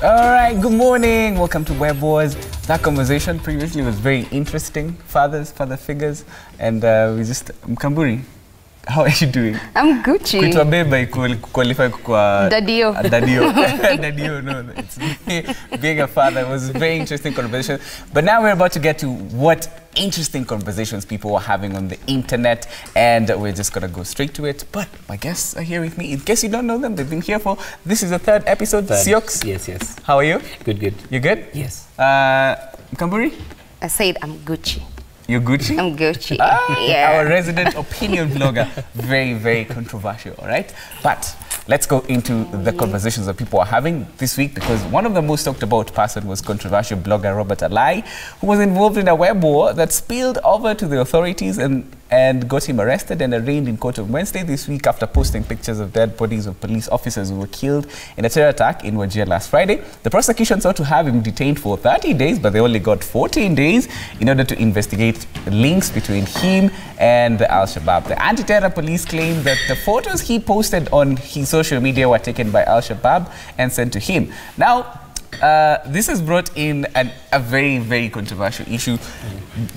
All right, good morning. Welcome to Web Wars. That conversation previously was very interesting. Father figures, and we just Mkamburi. How are you doing? I'm Gucci. Kuitwa beba qualify kwa Dadio. Dadio, no. It's being a father was a very interesting conversation. But now we're about to get to what interesting conversations people are having on the internet, and we're just gonna go straight to it. But my guests are here with me. In case you don't know them, they've been here for this is the third episode. Siox. Yes. How are you? Good. You good? Yes. Mkamburi? I said I'm Gucci. You're Gucci? I'm Gucci. Yeah. Our resident opinion blogger. Very, very controversial, all right? But let's go into the conversations that people are having this week, because one of the most talked about person was controversial blogger Robert Alai, who was involved in a web war that spilled over to the authorities and got him arrested and arraigned in court on Wednesday this week after posting pictures of dead bodies of police officers who were killed in a terror attack in Wajir last Friday. The prosecution sought to have him detained for 30 days, but they only got 14 days in order to investigate links between him and the Al-Shabaab. The anti-terror police claim that the photos he posted on his social media were taken by Al-Shabaab and sent to him. Now, this has brought in a very, very controversial issue.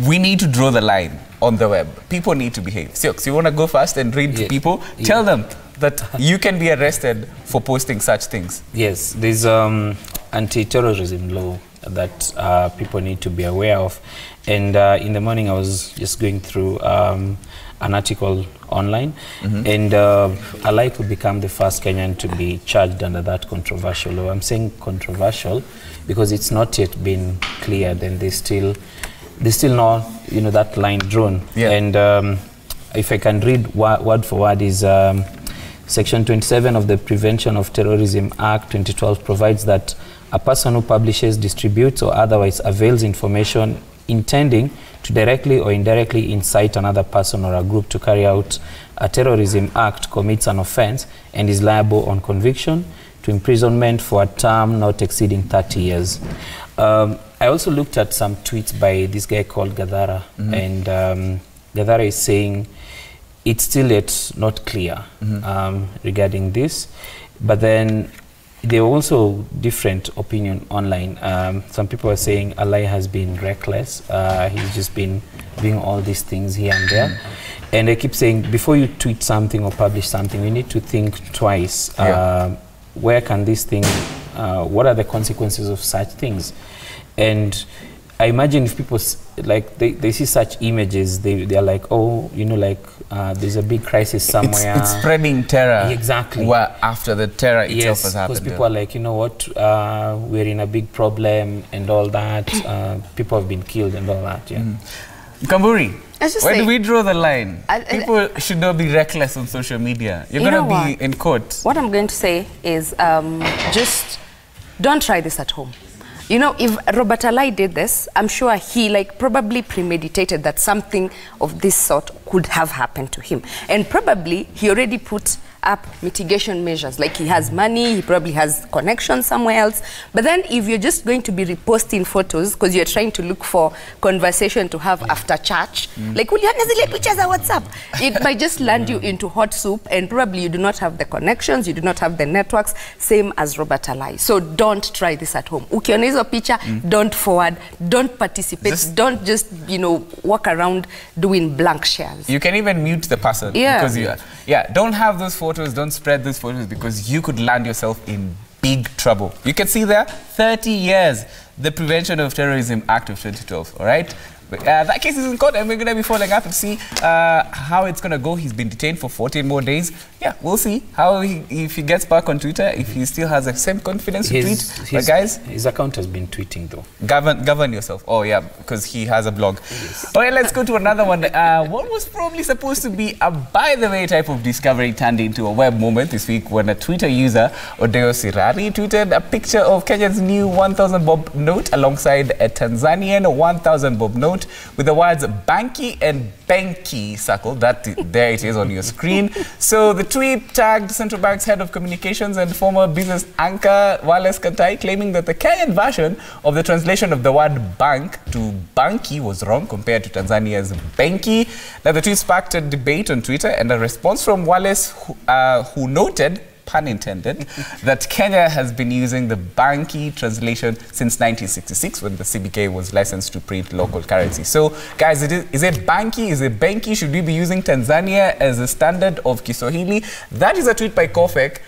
We need to draw the line on the web. People need to behave. Siox, you want to go first and read to people? Tell them that you can be arrested for posting such things. Yes, there's anti-terrorism law that people need to be aware of. And in the morning, I was just going through an article online, and Alai could become the first Kenyan to be charged under that controversial law. I'm saying controversial because it's not yet been cleared, and there's still not, that line drawn. Yeah. And if I can read word for word, is Section 27 of the Prevention of Terrorism Act 2012 provides that a person who publishes, distributes, or otherwise avails information intending to directly or indirectly incite another person or a group to carry out a terrorism act commits an offense and is liable on conviction to imprisonment for a term not exceeding 30 years. I also looked at some tweets by this guy called Gadara, and Gadara is saying it's still yet not clear regarding this, but then there are also different opinion online. Some people are saying Alai has been reckless. He's just been doing all these things here and there. And I keep saying, before you tweet something or publish something, you need to think twice. Where can this thing, what are the consequences of such things? And I imagine if people they see such images, they are like, oh, there's a big crisis somewhere. It's spreading terror. Exactly. Well, after the terror itself has happened. Because people are like, you know what, we're in a big problem and all that. People have been killed and all that. Yeah. Mkamburi, where do we draw the line? People should not be reckless on social media. You're going to be in court. What I'm going to say is just don't try this at home. If Robert Alai did this, I'm sure he probably premeditated that something of this sort could have happened to him. And probably he already put up mitigation measures. Like, he has money, he probably has connections somewhere else. But then if you're just going to be reposting photos because you're trying to look for conversation to have after church, like, pictures on WhatsApp, it might just land you into hot soup, and probably you do not have the connections, you do not have the networks, same as Robert Alai. So don't try this at home. Ukiona hizo picture, don't forward, don't participate, don't just, walk around doing blank shares. You can even mute the person. Because don't have those photos, don't spread those photos, because you could land yourself in big trouble. You can see there, 30 years, the Prevention of Terrorism Act of 2012, all right? But, that case is in court, and we're going to be following up and see how it's going to go. He's been detained for 14 more days. Yeah, we'll see how if he gets back on Twitter, if he still has the same confidence to tweet. But guys, his account has been tweeting though. Govern yourself. Oh yeah, because he has a blog. Yes. All right, let's go to another one. What was probably supposed to be a by the way type of discovery turned into a web moment this week when a Twitter user, Odeo Sirari, tweeted a picture of Kenya's new 1,000 bob note alongside a Tanzanian 1,000 bob note with the words banki and Benki circled. There it is on your screen. So the tweet tagged Central Bank's head of communications and former business anchor Wallace Katai, claiming that the Kenyan version of the translation of the word bank to banki was wrong compared to Tanzania's Benki. Now the tweet sparked a debate on Twitter and a response from Wallace who noted pun intended, that Kenya has been using the banki translation since 1966 when the CBK was licensed to print local currency. So, guys, is it banki? Is it benki? Should we be using Tanzania as a standard of Kiswahili? That is a tweet by Kofek,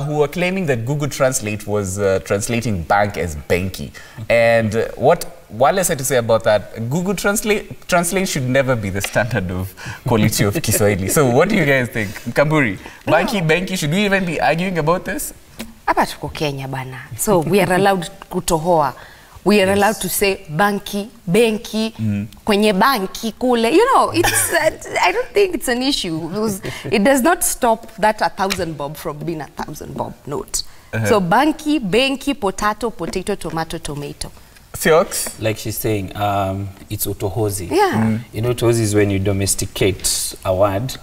who were claiming that Google Translate was translating bank as benki. And what Wallace had to say about that, Google Translate should never be the standard of quality of Kiswahili. So what do you guys think? Kamburi, banki, benki, should we even be arguing about this? Hapa tuko Kenya bana. So we are allowed kutohoa. We are allowed to say banki, benki, kwenye banki kule. You know, it's I don't think it's an issue because it does not stop that 1,000 bob from being 1,000 bob note. So banki, benki, potato, tomato, tomato. Siox? Like she's saying, it's utohozi. Yeah. You know, utohozi is when you domesticate a word,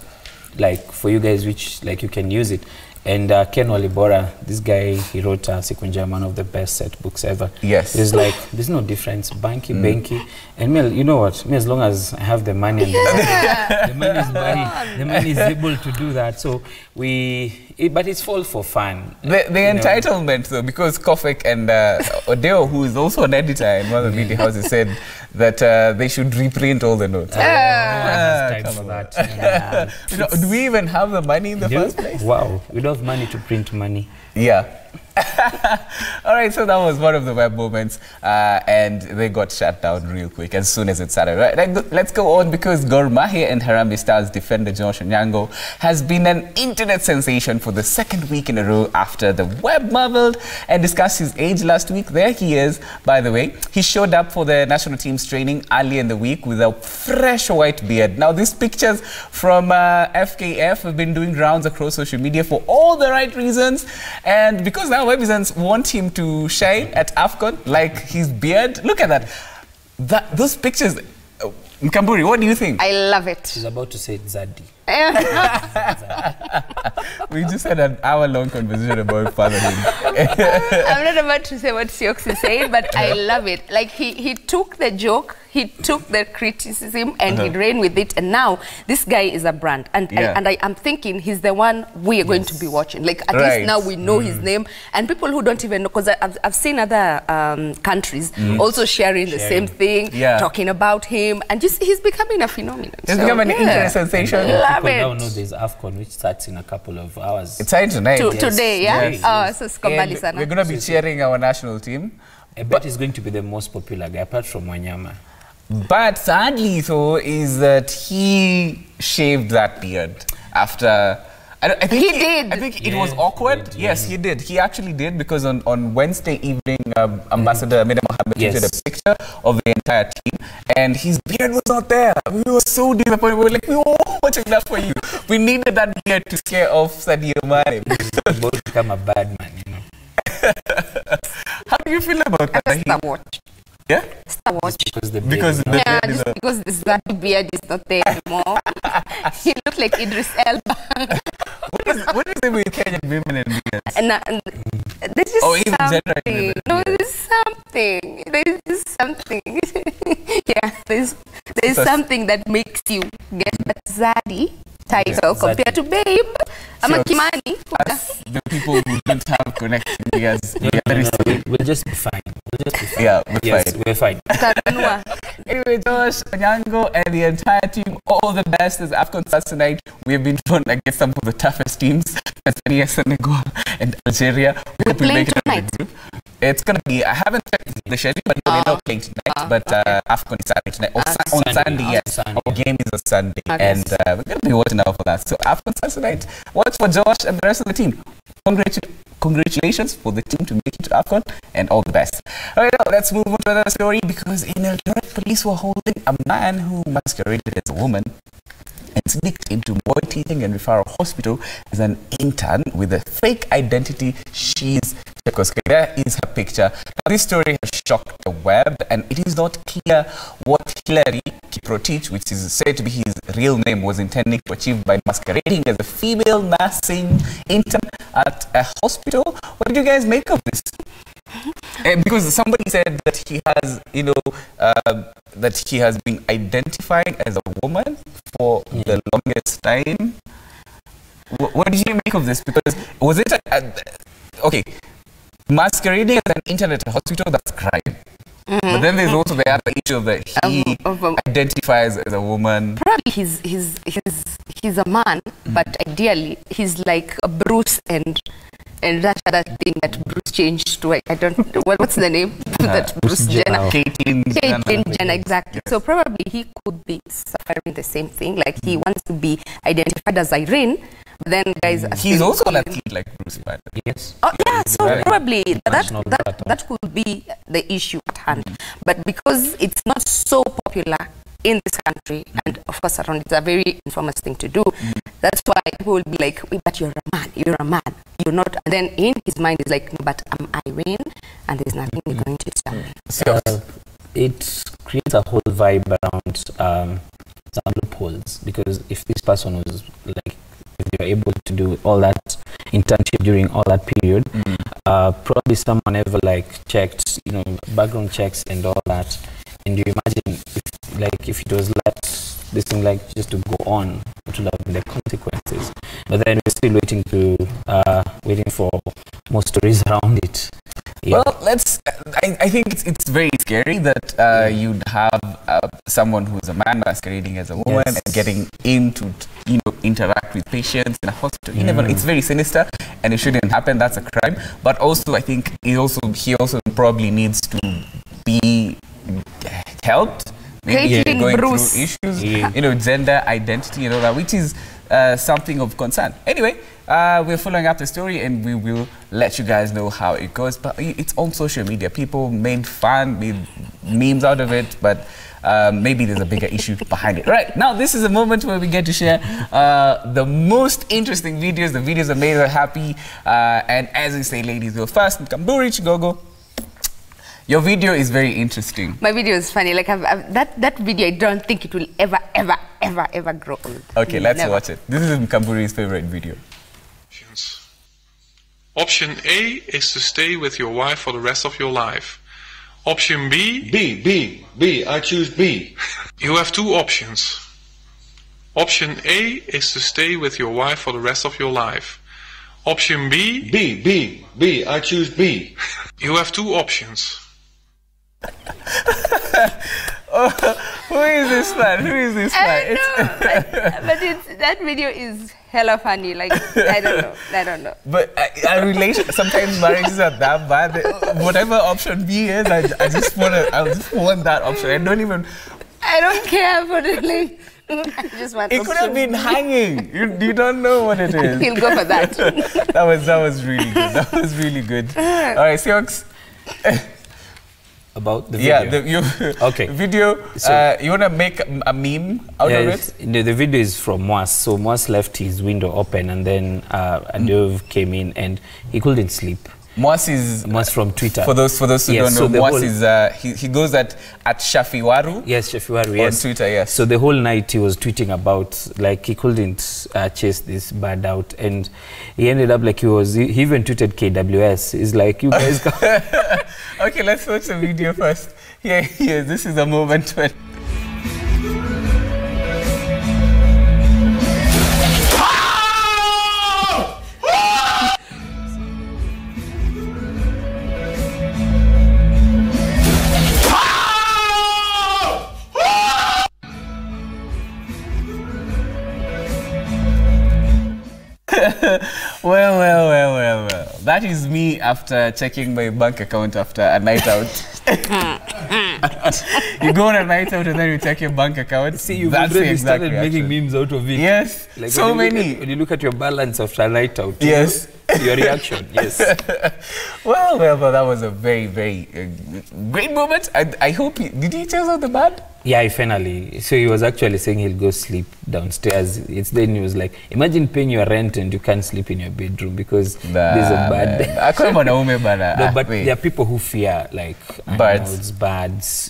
like for you guys, which like you can use it. And Ken Walibora, this guy, he wrote Sikunja, one of the best set books ever. Yes. It's like, there's no difference, banki, benki. And me, you know what, me as long as I have the money, and the money is money, the money is able to do that. So but it's all for fun. The entitlement though, because Kofek and Odeo, who is also an editor in one of the media houses, said that they should reprint all the notes. No one has time for that. You know, do we even have the money in the first place? Wow, we don't have money to print money. Yeah. All right, so that was one of the web moments, and they got shut down real quick as soon as it started. Right, let's go on, because Gor Mahia and Harambee Stars defender Josh Onyango has been an internet sensation for the second week in a row after the web marveled and discussed his age last week. There he is, by the way. He showed up for the national team's training early in the week with a fresh white beard. Now, these pictures from FKF have been doing rounds across social media for all the right reasons, and because now Webizans want him to shine at AFCON, like his beard. Look at that. Those pictures. Mkamburi, what do you think? I love it. She's about to say Zaddy. We just had an hour-long conversation about fatherhood. I'm not about to say what Siox is saying, but I love it. Like he took the joke, he took the criticism, and he ran with it. And now this guy is a brand, and I'm thinking he's the one we are going to be watching. Like at least now we know his name, and people who don't even know, because I've seen other countries also sharing the same thing, talking about him, and just he's becoming a phenomenon. He's becoming an internet sensation. Love it. Now know there's AFCON, which starts in a couple of hours. It's starting tonight. Today, yeah? Yes. So it's we're going to be cheering our national team. I bet he's going to be the most popular guy, apart from Wanyama. But sadly, though, is that he shaved that beard after... I think it was awkward. Yes, he did. He actually did, because on Wednesday evening, Ambassador Amina Mohammed tweeted a picture of the entire team, and his beard was not there. We were so disappointed. We were like, we were watching that for you. We needed that beard to scare off Sadio Mane. He's about to become a bad man, you know. How do you feel about that? Star Watch. Yeah? Star Watch. Because the because that beard is not there anymore. He looked like Idris Elba. What is it with Kenyan women and beards? And there's just something. No, there's something. There's just something. Yeah, there's something that makes you get that zaddy title compared to babe. I'm a Kimani. As the people who don't have connection, we'll just be fine. Yeah, we're fine. Anyway, Josh, Onyango, and the entire team, all the best as AFCON starts tonight. We have been drawn against some of the toughest teams, Tanzania, Senegal, and Algeria. We hope we make it tonight. It's going to be, I haven't checked the schedule, but we're not playing tonight. But AFCON is starting tonight. On Sunday, yes. Our game is on Sunday. And we're going to be watching out for that. So AFCON starts tonight. Watch for Josh and the rest of the team. Congratulations for the team to make it to AFCON, and all the best. All right, now let's move on to another story, because in Eldoret, police were holding a man who masqueraded as a woman and sneaked into Moi Teaching and Referral Hospital as an intern with a fake identity. She's there is her picture. Now, this story has shocked the web, and it is not clear what Hilary Kiprotich, which is said to be his real name, was intending to achieve by masquerading as a female nursing intern at a hospital. What did you guys make of this? Because somebody said that he has, that he has been identifying as a woman for the longest time. What did you make of this? Because was it okay? Masquerading as an internet hospital, that's crime. But then there's also the other issue that he identifies as a woman. Probably he's a man, but ideally he's like a Bruce and that other thing that Bruce changed to. I don't. What's the name? That Bruce Jenner. Caitlyn Jenner, exactly. Yes. So probably he could be suffering the same thing. Like he wants to be identified as Irene. But then guys, he's also an athlete like Bruce, by the way. Yes. Oh yeah, so probably that could be the issue at hand. But because it's not so popular in this country, and of course around, it's a very infamous thing to do. That's why people will be like, but you're a man, you're not. And then in his mind is like, no, but I'm Irene, and there's nothing going to stop me. So it creates a whole vibe around some loopholes, because if this person was like, if they were able to do all that internship during all that period, probably someone ever like checked, you know, background checks and all that. And you imagine if it was let this thing like just to go on, it would have been the consequences. But then we're still waiting for more stories around it. Yeah. Well, I think it's very scary that you'd have someone who's a man masquerading as a woman and getting into, you know, interact with patients in a hospital. You never know. It's very sinister, and it shouldn't happen. That's a crime. But also, I think he also probably needs to be helped. Maybe going through issues, you know, gender identity and all that, which is something of concern. Anyway, we're following up the story, and we will let you guys know how it goes. But it's on social media. People made fun, made memes out of it, but maybe there's a bigger issue behind it. Right, now this is a moment where we get to share the most interesting videos. The videos that made her happy. And as we say, ladies go first. Kamburi Chigogo. Your video is very interesting. My video is funny. Like that video, I don't think it will ever grow old. Okay, let's watch it. This is Kamburi's favorite video. Option A is to stay with your wife for the rest of your life. Option B. B. I choose B. You have two options. Option A is to stay with your wife for the rest of your life. Option B. B. I choose B. You have two options. Who is this man? I know, but that video is hella funny. Like I don't know. But I relate. Sometimes marriages are that bad. Whatever option B is, I just want that option. I don't care for the link. I just want. It could have been hanging. You don't know what it is. He'll go for that. That was really good. That was really good. All right, Siox. About the video? Yeah, okay. Video, so, you want to make a meme out of it? The video is from Moas. So Moas left his window open, and then a dove came in, and he couldn't sleep. Moas is from Twitter. For those who don't know, Moas is he goes at Shafiwaru. Yes, Shafiwaru. Yes, on Twitter. Yes. So the whole night he was tweeting about like he couldn't chase this bird out, and he ended up like he even tweeted KWS. He's like, you guys. Okay, let's watch the video first. Here. This is a moment when. Well. That is me after checking my bank account after a night out. You go on a night out and then you check your bank account. See, you've already started making memes out of it. Yes, like so many. When you look at your balance after a night out. Yes. Your reaction, yes. Well, that was a very, very great moment. I hope did he chase out the bird? Yeah, finally. So he was actually saying he'll go sleep downstairs. Then he was like, imagine paying your rent and you can't sleep in your bedroom because there's a bird. But there are people who fear like birds,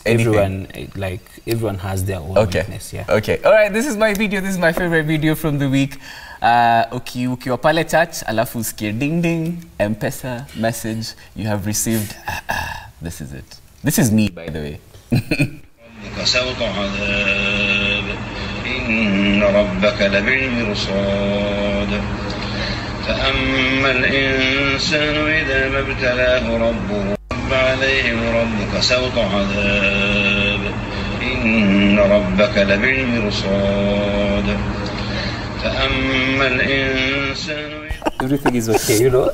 everyone has their own weakness. Yeah. Okay. All right. This is my video. This is my favorite video from the week. Ukiwa pale church, alafu usikie ding ding, M-Pesa message you have received. This is it. This is me, by the way. إن ربك لبالمرصاد فأما الإنسان إذا ما ابتلاه ربه فعليه ربك سوط عذاب إن ربك لبالمرصاد فأما الإنسان Everything is okay, you know.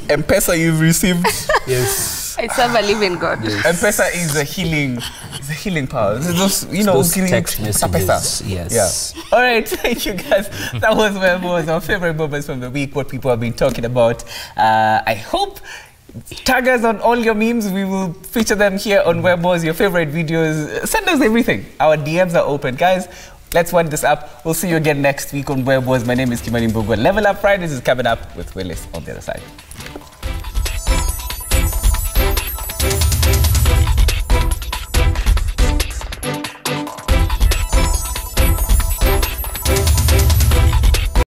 M-Pesa you've received. Yes. I serve a living God. Yes. M-Pesa is a healing power. It's those, you know, Those healing text messages. pesa. Yes. Yeah. All right, thank you guys. That was our favorite moments from the week, what people have been talking about. I hope tag us on all your memes. We will feature them here on Webos, your favorite videos. Send us everything. Our DMs are open. Guys, let's wind this up. We'll see you again next week on Webos. My name is Kimani Mbugwa. Level Up Fridays is coming up with Willis on the other side.